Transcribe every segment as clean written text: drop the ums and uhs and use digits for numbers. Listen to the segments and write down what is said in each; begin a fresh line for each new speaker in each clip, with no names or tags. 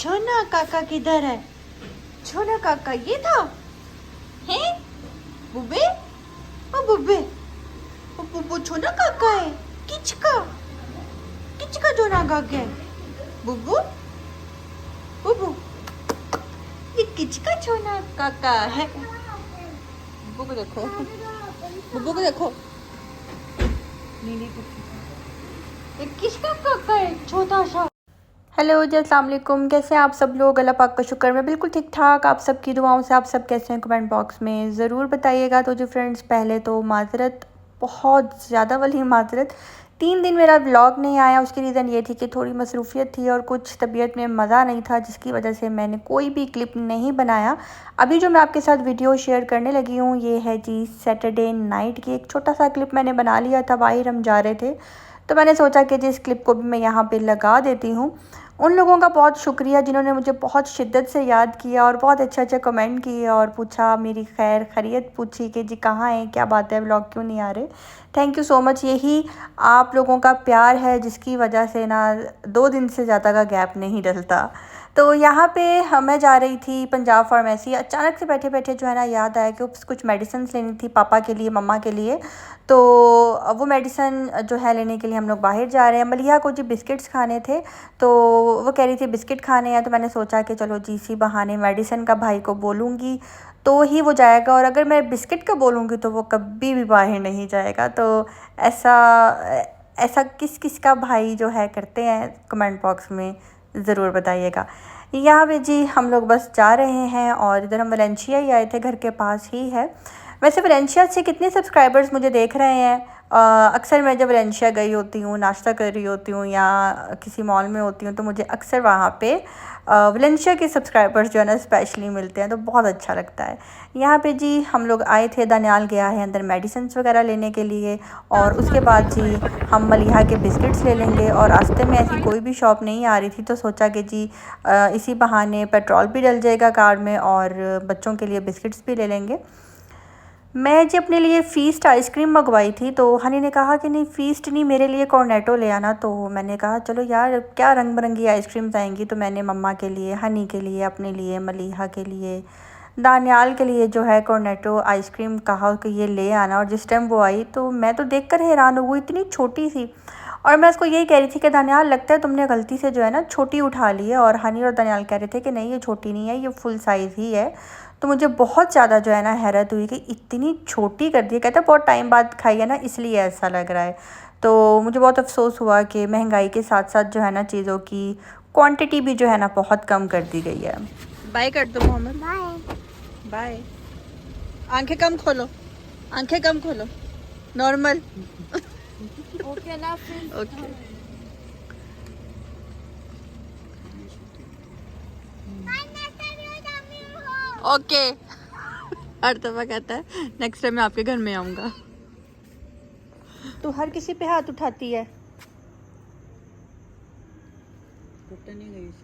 छोना काका किधर है? छोना काका ये था हैं? बुबे ओ बुबे ओ बुबू छोना काका है। किचका छोना काका है। बुबू बुबू ये किचका छोना काका है। बुबू को देखो, बुबू को देखो, नीली ये किसका काका है छोटा सा। हेलो जी, अस्सलाम वालेकुम। कैसे हैं आप सब लोग? अल्लाह पाक का शुक्र, मैं बिल्कुल ठीक ठाक। आप सबकी दुआओं से आप सब कैसे हैं कमेंट बॉक्स में ज़रूर बताइएगा। तो जी फ्रेंड्स, पहले तो माज़रत, बहुत ज़्यादा वाली माज़रत, 3 दिन मेरा व्लॉग नहीं आया। उसकी रीज़न ये थी कि थोड़ी मसरूफ़ियत थी और कुछ तबीयत में मज़ा नहीं था, जिसकी वजह से मैंने कोई भी क्लिप नहीं बनाया। अभी जो मैं आपके साथ वीडियो शेयर करने लगी हूँ, ये है जी सैटरडे नाइट की एक छोटा सा क्लिप मैंने बना लिया था। बाहर हम जा रहे थे तो मैंने सोचा कि जी इस क्लिप को भी मैं यहाँ पे लगा देती हूँ। उन लोगों का बहुत शुक्रिया जिन्होंने मुझे बहुत शिद्दत से याद किया और बहुत अच्छे कमेंट किए और पूछा, मेरी खैर खैरियत पूछी कि जी कहाँ हैं, क्या बात है, व्लॉग क्यों नहीं आ रहे। Thank you so much. यही आप लोगों का प्यार है जिसकी वजह से ना 2 दिन से ज़्यादा का गैप नहीं डलता। तो यहाँ पे मैं जा रही थी पंजाब फार्मेसी। अचानक से बैठे बैठे जो है ना याद आया कि कुछ मेडिसिन लेनी थी पापा के लिए, मम्मा के लिए। तो वो मेडिसिन जो है लेने के लिए हम लोग बाहर जा रहे हैं। मलिहा को जी बिस्किट्स खाने थे, तो वो कह रही थी बिस्किट खाने हैं। तो मैंने सोचा कि चलो जी इसी बहाने मेडिसिन का भाई को बोलूँगी तो ही वो जाएगा, और अगर मैं बिस्किट का बोलूँगी तो वो कभी भी बाहर नहीं जाएगा। तो ऐसा ऐसा किस किस का भाई जो है करते हैं कमेंट बॉक्स में ज़रूर बताइएगा। यहाँ पे जी हम लोग बस जा रहे हैं और इधर हम वलेंशिया ही आए थे, घर के पास ही है। वैसे वलेंशिया से कितने सब्सक्राइबर्स मुझे देख रहे हैं? अक्सर मैं जब वलेंशिया गई होती हूँ, नाश्ता कर रही होती हूँ या किसी मॉल में होती हूँ, तो मुझे अक्सर वहाँ पे वलेंशिया के सब्सक्राइबर्स जो है ना स्पेशली मिलते हैं, तो बहुत अच्छा लगता है। यहाँ पे जी हम लोग आए थे, दानियाल गया है अंदर मेडिसिन वगैरह लेने के लिए, और उसके बाद जी हम मलिहा के बिस्किट्स ले लेंगे। और रास्ते में ऐसी कोई भी शॉप नहीं आ रही थी, तो सोचा कि जी इसी बहाने पेट्रोल भी डल जाएगा कार में और बच्चों के लिए बिस्किट्स भी ले लेंगे। मैं जी अपने लिए फ़ीस्ट आइसक्रीम मंगवाई थी, तो हनी ने कहा कि नहीं फ़ीस्ट नहीं, मेरे लिए कॉर्नेटो ले आना। तो मैंने कहा चलो यार क्या रंग बिरंगी आइसक्रीम्स आएंगी। तो मैंने मम्मा के लिए, हनी के लिए, अपने लिए, मलिहा के लिए, दानियाल के लिए जो है कॉर्नेटो आइसक्रीम कहा कि ये ले आना। और जिस टाइम वो आई तो मैं तो देखकर हैरान हो गई, इतनी छोटी सी। और मैं उसको यही कह रही थी कि दानियाल लगता है तुमने गलती से जो है ना छोटी उठा ली है। और हनी और दानियाल कह रहे थे कि नहीं ये छोटी नहीं है, ये फुल साइज़ ही है। तो मुझे बहुत ज़्यादा जो है ना हैरत हुई कि इतनी छोटी कर दी है। कहता बहुत टाइम बाद खाई है ना इसलिए ऐसा लग रहा है। तो मुझे बहुत अफसोस हुआ कि महंगाई के साथ साथ जो है ना चीज़ों की क्वांटिटी भी जो है ना बहुत कम कर दी गई है। बाय कर दो मोहम्मद। Bye bye. आंखें कम खोलो, आंखें कम खोलो, नॉर्मल। ओके ना ओके। ओके हर दफ़ा कहता है नेक्स्ट टाइम मैं आपके घर में आऊँगा। तो हर किसी पे हाथ उठाती है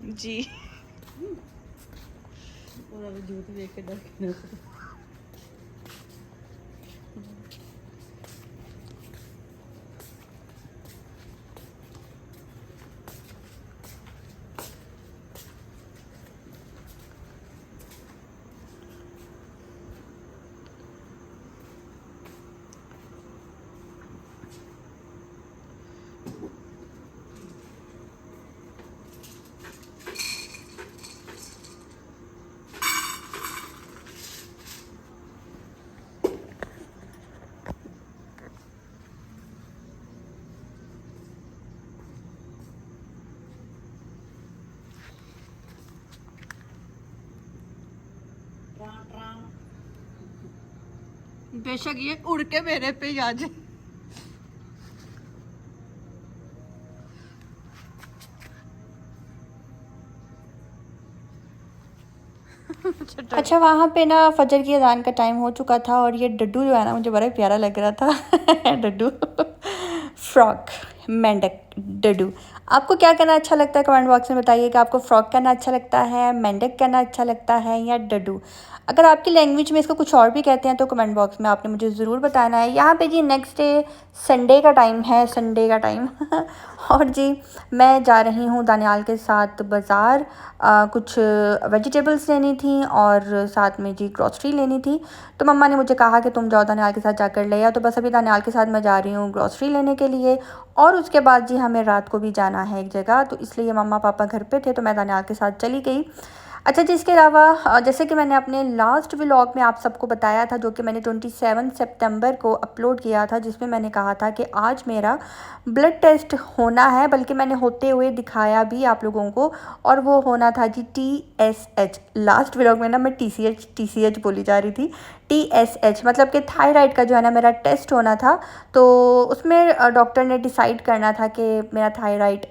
जी। झूठ देख के डर। बेशक ये उड़ के मेरे पे ही आ जाए। अच्छा, वहाँ पे ना फजर की अजान का टाइम हो चुका था और ये डड्डू जो है ना मुझे बड़ा प्यारा लग रहा था। डड्डू फ्रॉक, मेंढक डडू। आपको क्या करना अच्छा लगता है कमेंट बॉक्स में बताइए कि आपको फ्रॉक करना अच्छा लगता है, मेंढक करना अच्छा लगता है या डडू। अगर आपकी लैंग्वेज में इसको कुछ और भी कहते हैं तो कमेंट बॉक्स में आपने मुझे ज़रूर बताना है। यहाँ पे जी नेक्स्ट डे संडे का टाइम है, संडे का टाइम और जी मैं जा रही हूँ दानियाल के साथ बाज़ार, कुछ वेजिटेबल्स लेनी थी और साथ में जी ग्रॉसरी लेनी थी। तो मम्मा ने मुझे कहा कि तुम जाओ दानियाल के साथ जाकर ले आओ, तो बस अभी दानियाल के साथ मैं जा रही हूँ ग्रॉसरी लेने के लिए। और उसके बाद जी हमें रात को भी जाना है एक जगह, तो इसलिए मम्मा पापा घर पे थे तो मैं दानियाल के साथ चली गई। अच्छा जी, इसके अलावा जैसे कि मैंने अपने लास्ट व्लॉग में आप सबको बताया था, जो कि मैंने 27 सितंबर को अपलोड किया था, जिसमें मैंने कहा था कि आज मेरा ब्लड टेस्ट होना है, बल्कि मैंने होते हुए दिखाया भी आप लोगों को, और वो होना था जी TSH। लास्ट व्लॉग में ना मैं TCH बोली जा रही थी, TSH मतलब कि थायराइड का जो है ना मेरा टेस्ट होना था। तो उसमें डॉक्टर ने डिसाइड करना था कि मेरा थायराइड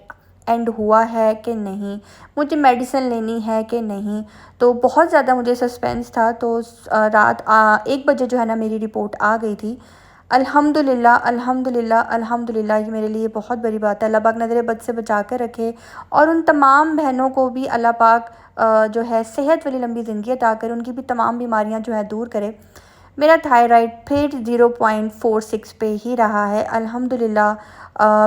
एंड हुआ है कि नहीं, मुझे मेडिसिन लेनी है कि नहीं। तो बहुत ज़्यादा मुझे सस्पेंस था। तो रात 1 बजे जो है ना मेरी रिपोर्ट आ गई थी। अल्हम्दुलिल्लाह अल्हम्दुलिल्लाह अल्हम्दुलिल्लाह, ये मेरे लिए बहुत बड़ी बात है। अल्लाह पाक नज़र बद से बचा कर रखे, और उन तमाम बहनों को भी अल्लाह पाक जो है सेहत वाली लंबी ज़िंदगी अता करे, उनकी भी तमाम बीमारियां जो है दूर करे। मेरा थायराइड फिर 0.46 पे ही रहा है अल्हम्दुलिल्लाह।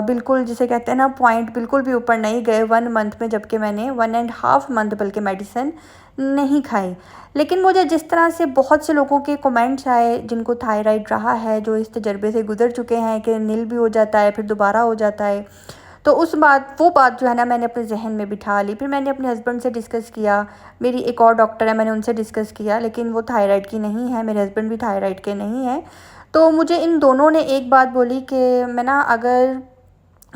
बिल्कुल जिसे कहते हैं ना पॉइंट बिल्कुल भी ऊपर नहीं गए 1 मंथ में, जबकि मैंने 1.5 मंथ बल्कि मेडिसिन नहीं खाई। लेकिन मुझे जिस तरह से बहुत से लोगों के कमेंट्स आए जिनको थायराइड रहा है, जो इस तजर्बे से गुजर चुके हैं कि नील भी हो जाता है फिर दोबारा हो जाता है, तो वो बात जो है ना मैंने अपने जहन में बिठा ली। फिर मैंने अपने हस्बैंड से डिस्कस किया, मेरी एक और डॉक्टर है मैंने उनसे डिस्कस किया, लेकिन वो थायराइड की नहीं है, मेरे हस्बैंड भी थायराइड के नहीं हैं। तो मुझे इन दोनों ने एक बात बोली कि मैं ना, अगर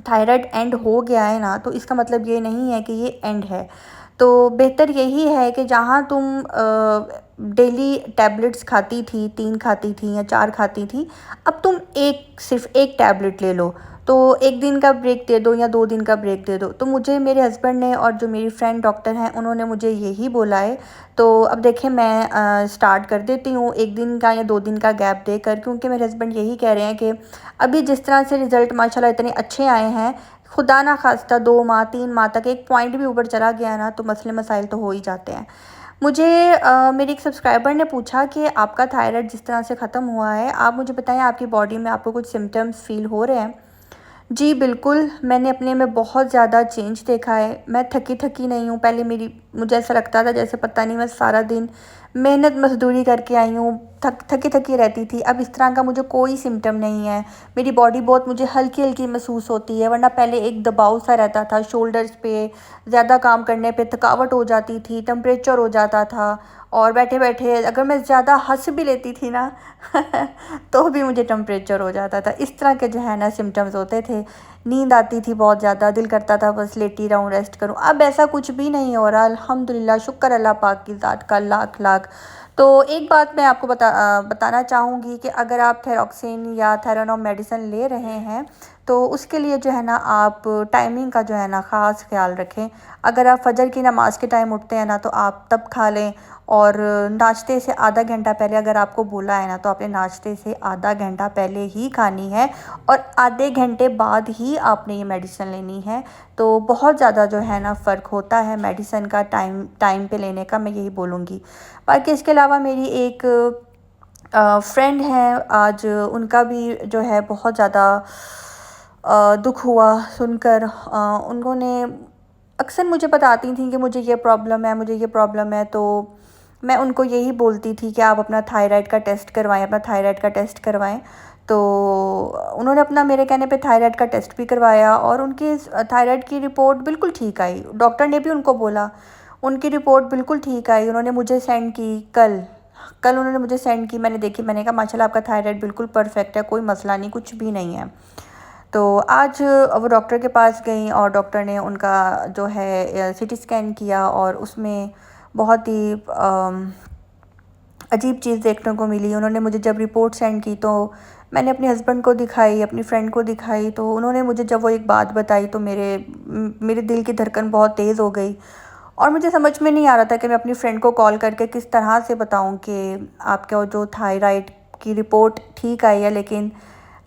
थायराइड एंड हो गया है ना, तो इसका मतलब ये नहीं है कि ये एंड है। तो बेहतर यही है कि जहाँ तुम डेली टैबलेट्स खाती थी, 3 खाती थी या 4 खाती थी, अब तुम सिर्फ एक टैबलेट ले लो। तो 1 दिन का ब्रेक दे दो या 2 दिन का ब्रेक दे दो। तो मुझे मेरे हस्बैंड ने और जो मेरी फ्रेंड डॉक्टर हैं उन्होंने मुझे यही बोला है। तो अब देखें मैं स्टार्ट कर देती हूँ 1 दिन का या 2 दिन का गैप देकर, क्योंकि मेरे हस्बैंड यही कह रहे हैं कि अभी जिस तरह से रिज़ल्ट माशाल्लाह इतने अच्छे आए हैं, खुदा ना खास्ता 2 माह 3 माह तक एक पॉइंट भी ऊपर चला गया ना, तो मसले मसाइल तो हो ही जाते हैं। मुझे मेरी एक सब्सक्राइबर ने पूछा कि आपका थायराइड जिस तरह से ख़त्म हुआ है, आप मुझे बताएं आपकी बॉडी में आपको कुछ सिम्टम्स फ़ील हो रहे हैं? जी बिल्कुल, मैंने अपने में बहुत ज़्यादा चेंज देखा है। मैं थकी नहीं हूँ। पहले मुझे ऐसा लगता था जैसे पता नहीं मैं सारा दिन मेहनत मज़दूरी करके आई हूँ, थकी रहती थी। अब इस तरह का मुझे कोई सिम्पटम नहीं है। मेरी बॉडी बहुत मुझे हल्की-हल्की महसूस होती है, वरना पहले एक दबाव सा रहता था शोल्डर्स पे, ज़्यादा काम करने पे थकावट हो जाती थी, टेम्परेचर हो जाता था, और बैठे-बैठे अगर मैं ज़्यादा हँस भी लेती थी ना तो भी मुझे टेम्परेचर हो जाता था। इस तरह के जो है ना सिम्टम्स होते थे। नींद आती थी बहुत ज़्यादा, दिल करता था बस लेटी रहूँ, रेस्ट करूँ। अब ऐसा कुछ भी नहीं हो रहा अल्हम्दुलिल्लाह, शुक्र अल्लाह पाक की ज़ात का लाख लाख। तो एक बात मैं आपको बताना चाहूँगी कि अगर आप थायरॉक्सिन या थायरोनॉम मेडिसिन ले रहे हैं, तो उसके लिए जो है ना आप टाइमिंग का जो है ना ख़ास ख्याल रखें। अगर आप फ़जर की नमाज़ के टाइम उठते हैं ना, तो आप तब खा लें, और नाश्ते से आधा घंटा पहले अगर आपको बोला है ना, तो आपने नाश्ते से आधा घंटा पहले ही खानी है, और आधे घंटे बाद ही आपने ये मेडिसिन लेनी है। तो बहुत ज़्यादा जो है ना फ़र्क होता है मेडिसिन का टाइम पे लेने का, मैं यही बोलूँगी। बाकी इसके अलावा मेरी एक फ्रेंड है, आज उनका भी जो है बहुत ज़्यादा दुख हुआ सुनकर। उन्होंने अक्सर मुझे बताती थी कि मुझे ये प्रॉब्लम है, मुझे ये प्रॉब्लम है। तो मैं उनको यही बोलती थी कि आप अपना थायराइड का टेस्ट करवाएं, अपना थायराइड का टेस्ट करवाएं। तो उन्होंने अपना मेरे कहने पे थायराइड का टेस्ट भी करवाया, और उनकी थायराइड की रिपोर्ट बिल्कुल ठीक आई। डॉक्टर ने भी उनको बोला, उनकी रिपोर्ट बिल्कुल ठीक आई। उन्होंने मुझे सेंड की कल उन्होंने मुझे सेंड की, मैंने देखी, मैंने कहा माशाल्लाह आपका थायराइड बिल्कुल परफेक्ट है, कोई मसला नहीं, कुछ भी नहीं है। तो आज वो डॉक्टर के पास गई, और डॉक्टर ने उनका जो है CT स्कैन किया, और उसमें बहुत ही अजीब चीज़ देखने को मिली। उन्होंने मुझे जब रिपोर्ट सेंड की, तो मैंने अपने हस्बैंड को दिखाई, अपनी फ्रेंड को दिखाई। तो उन्होंने मुझे जब वो एक बात बताई, तो मेरे दिल की धड़कन बहुत तेज़ हो गई, और मुझे समझ में नहीं आ रहा था कि मैं अपनी फ्रेंड को कॉल करके किस तरह से बताऊं कि आपका जो थायराइड की रिपोर्ट ठीक आई है, लेकिन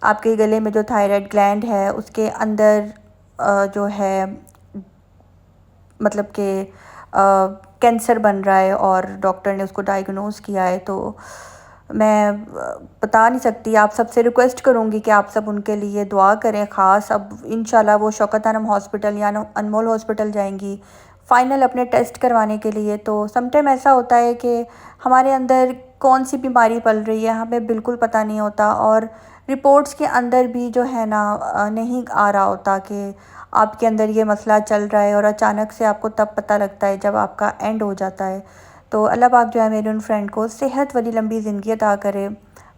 आपके गले में जो थायराइड ग्लैंड है उसके अंदर जो है मतलब कि कैंसर बन रहा है और डॉक्टर ने उसको डायग्नोज़ किया है। तो मैं बता नहीं सकती, आप सबसे रिक्वेस्ट करूँगी कि आप सब उनके लिए दुआ करें ख़ास। अब इंशाल्लाह वो शौकत आलम हॉस्पिटल या अनमोल हॉस्पिटल जाएंगी फ़ाइनल अपने टेस्ट करवाने के लिए। तो समटाइम ऐसा होता है कि हमारे अंदर कौन सी बीमारी पल रही है हमें बिल्कुल पता नहीं होता, और रिपोर्ट्स के अंदर भी जो है ना नहीं आ रहा होता कि आपके अंदर ये मसला चल रहा है, और अचानक से आपको तब पता लगता है जब आपका एंड हो जाता है। तो अल्लाह पाक जो है मेरे उन फ्रेंड को सेहत वाली लंबी ज़िंदगी अता करे।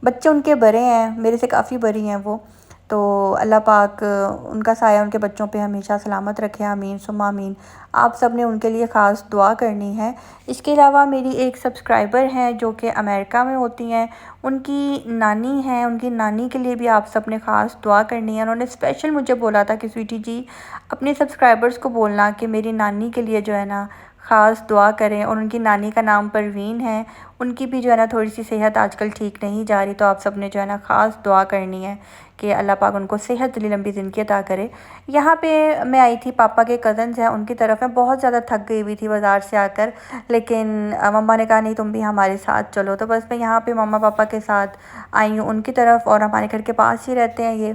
बच्चे उनके बड़े हैं, मेरे से काफ़ी बड़ी हैं वो। तो अल्लाह पाक उनका साया उनके बच्चों पे हमेशा सलामत रखे, आमीन सुम्मा आमीन। आप सब ने उनके लिए ख़ास दुआ करनी है। इसके अलावा मेरी एक सब्सक्राइबर हैं जो कि अमेरिका में होती हैं, उनकी नानी हैं, उनकी नानी के लिए भी आप सब ने ख़ास दुआ करनी है। उन्होंने स्पेशल मुझे बोला था कि स्वीटी जी अपने सब्सक्राइबर्स को बोलना कि मेरी नानी के लिए जो है ना ख़ास दुआ करें। और उनकी नानी का नाम परवीन है, उनकी भी जो है ना थोड़ी सी सेहत आजकल ठीक नहीं जा रही। तो आप सब ने जो है ना ख़ास दुआ करनी है कि अल्लाह पाक उनको सेहत वाली लंबी ज़िंदगी अता करे। यहाँ पे मैं आई थी, पापा के कज़न्स हैं उनकी तरफ मैं बहुत ज़्यादा थक गई हुई थी बाज़ार से आकर, लेकिन मम्मा ने कहा नहीं तुम भी हमारे साथ चलो। तो बस मैं यहाँ पे मम्मा पापा के साथ आई हूँ उनकी तरफ, और हमारे घर के पास ही रहते हैं ये।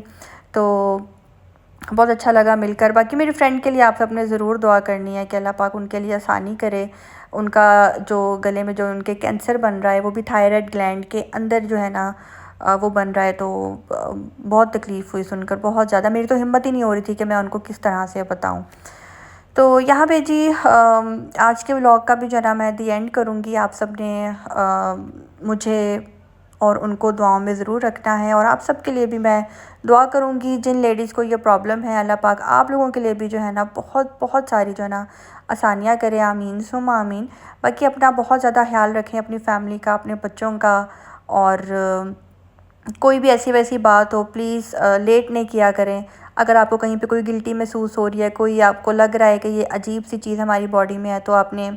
तो बहुत अच्छा लगा मिलकर। बाकी मेरी फ्रेंड के लिए आप सब ने ज़रूर दुआ करनी है कि अल्लाह पाक उनके लिए आसानी करे। उनका जो गले में जो उनके कैंसर बन रहा है वो भी थायराइड ग्लैंड के अंदर जो है ना वो बन रहा है। तो बहुत तकलीफ़ हुई सुनकर, बहुत ज़्यादा। मेरी तो हिम्मत ही नहीं हो रही थी कि मैं उनको किस तरह से बताऊं। तो यहाँ पे जी आज के व्लॉग का भी जो है ना मैं दी एंड करूँगी। आप सब ने मुझे और उनको दुआओं में ज़रूर रखना है, और आप सब के लिए भी मैं दुआ करूँगी जिन लेडीज़ को ये प्रॉब्लम है। अल्लाह पाक आप लोगों के लिए भी जो है ना बहुत बहुत सारी जो है ना आसानियाँ करे, आमीन सुम्मा आमीन। बाकी अपना बहुत ज़्यादा ख्याल रखें, अपनी फैमिली का, अपने बच्चों का। और कोई भी ऐसी वैसी बात हो प्लीज़ लेट नहीं किया करें। अगर आपको कहीं पे कोई गिल्टी महसूस हो रही है, कोई आपको लग रहा है कि ये अजीब सी चीज़ हमारी बॉडी में है, तो आपने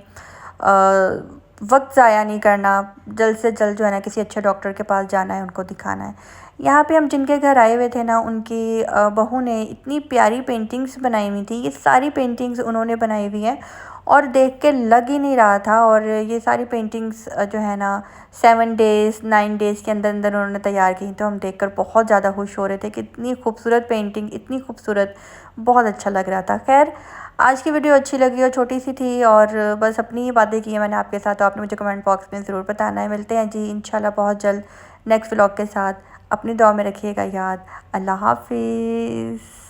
वक्त ज़ाया नहीं करना, जल्द से जल्द जो है ना किसी अच्छे डॉक्टर के पास जाना है, उनको दिखाना है। यहाँ पे हम जिनके घर आए हुए थे ना उनकी बहू ने इतनी प्यारी पेंटिंग्स बनाई हुई थी। ये सारी पेंटिंग्स उन्होंने बनाई हुई हैं और देख के लग ही नहीं रहा था। और ये सारी पेंटिंग्स जो है ना 7 डेज़ 9 डेज़ के अंदर अंदर उन्होंने तैयार की। तो हम देखकर बहुत ज़्यादा खुश हो रहे थे कि इतनी खूबसूरत पेंटिंग, इतनी खूबसूरत, बहुत अच्छा लग रहा था। खैर आज की वीडियो अच्छी लगी और छोटी सी थी, और बस अपनी ही बातें की हैं मैंने आपके साथ। तो आपने मुझे कमेंट बॉक्स में ज़रूर बताना है। मिलते हैं जी इंशाल्लाह बहुत जल्द नेक्स्ट व्लॉग के साथ। अपनी दुआ में रखिएगा याद। अल्लाह हाफिज़।